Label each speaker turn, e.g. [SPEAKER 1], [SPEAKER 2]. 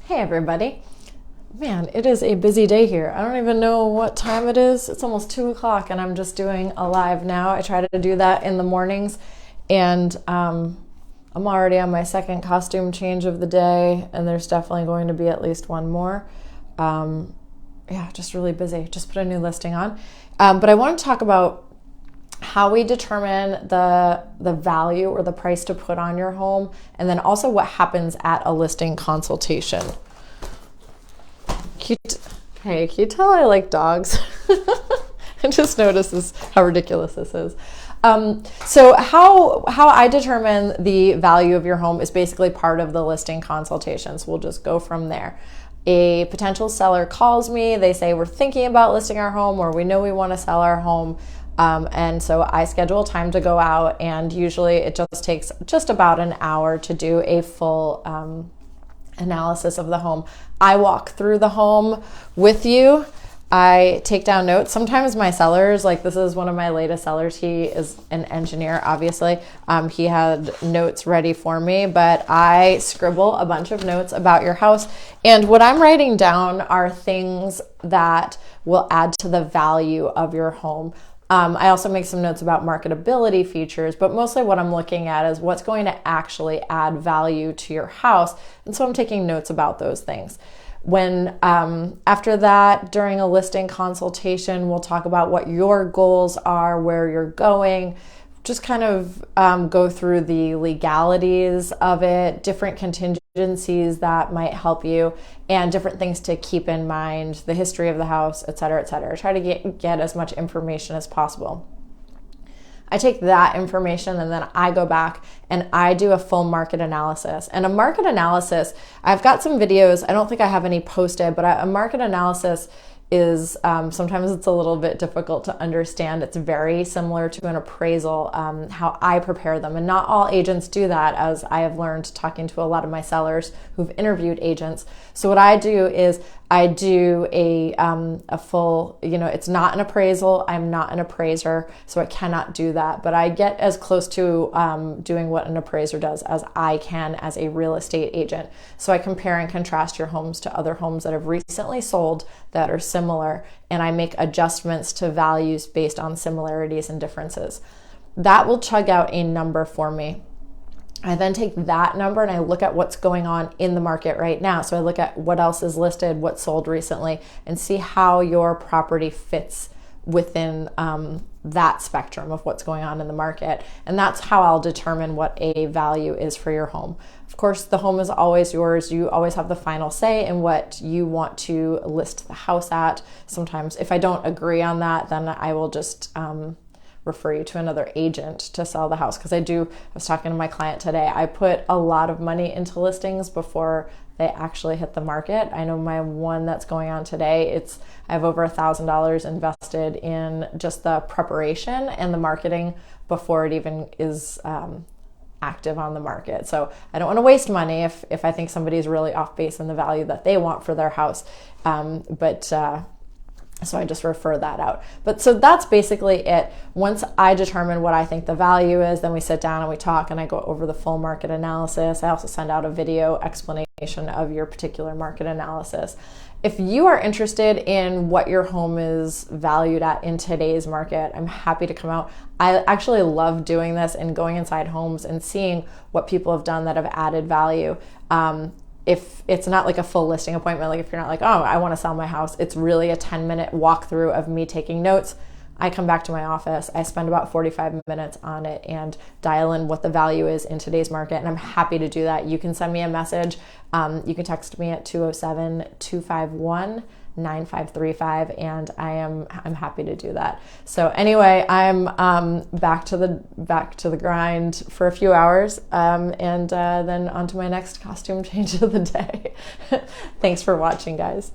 [SPEAKER 1] Hey everybody. Man, it is a busy day here. I don't even know what time it is. It's almost 2 o'clock and I'm just doing a live now. I try to do that in the mornings, and I'm already on my second costume change of the day, and there's definitely going to be at least one more. Yeah, just really busy. Just put a new listing on. But I want to talk about how we determine the value or the price to put on your home, and then also what happens at a listing consultation. Hey, can you tell I like dogs? I just noticed how ridiculous this is. So how I determine the value of your home is basically part of the listing consultations. We'll just go from there. A potential seller calls me, they say we're thinking about listing our home, or we know we want to sell our home. And so I schedule time to go out, and usually it just takes just about an hour to do a full analysis of the home. I walk through the home with you. I take down notes. Sometimes my sellers, like this is one of my latest sellers, he is an engineer, obviously. He had notes ready for me, but I scribble a bunch of notes about your house. And what I'm writing down are things that will add to the value of your home. I also make some notes about marketability features, but mostly what I'm looking at is what's going to actually add value to your house. And so I'm taking notes about those things. When after that, during a listing consultation, we'll talk about what your goals are, where you're going, just kind of go through the legalities of it, different contingencies that might help you, and different things to keep in mind, the history of the house, et cetera, et cetera. Try to get as much information as possible. I take that information and then I go back and I do a full market analysis. And a market analysis, I've got some videos, I don't think I have any posted, but a market analysis is sometimes it's a little bit difficult to understand. It's very similar to an appraisal, how I prepare them. And not all agents do that, as I have learned talking to a lot of my sellers who've interviewed agents. So what I do is I do a full, it's not an appraisal. I'm not an appraiser, so I cannot do that. But I get as close to doing what an appraiser does as I can as a real estate agent. So I compare and contrast your homes to other homes that have recently sold that are similar, and I make adjustments to values based on similarities and differences. That will chug out a number for me. I then take that number and I look at what's going on in the market right now. So I look at what else is listed, what sold recently, and see how your property fits within that spectrum of what's going on in the market. And that's how I'll determine what a value is for your home. Of course, the home is always yours. You always have the final say in what you want to list the house at. Sometimes if I don't agree on that, then I will just refer you to another agent to sell the house. Because I was talking to my client today, I put a lot of money into listings before they actually hit the market. I know my one that's going on today, I have over $1,000 invested in just the preparation and the marketing before it even is active on the market. So I don't want to waste money if I think somebody's really off base in the value that they want for their house. So I just refer that out. But so that's basically it. Once I determine what I think the value is, then we sit down and we talk, and I go over the full market analysis. I also send out a video explanation of your particular market analysis. If you are interested in what your home is valued at in today's market, I'm happy to come out. I actually love doing this and going inside homes and seeing what people have done that have added value. If it's not like a full listing appointment, like if you're not like, oh, I want to sell my house, it's really a 10-minute walkthrough of me taking notes. I come back to my office, I spend about 45 minutes on it and dial in what the value is in today's market, and I'm happy to do that. You can send me a message. You can text me at 207-251-9535, and I'm happy to do that. So anyway, I'm back to the grind for a few hours, and then on to my next costume change of the day. Thanks for watching, guys.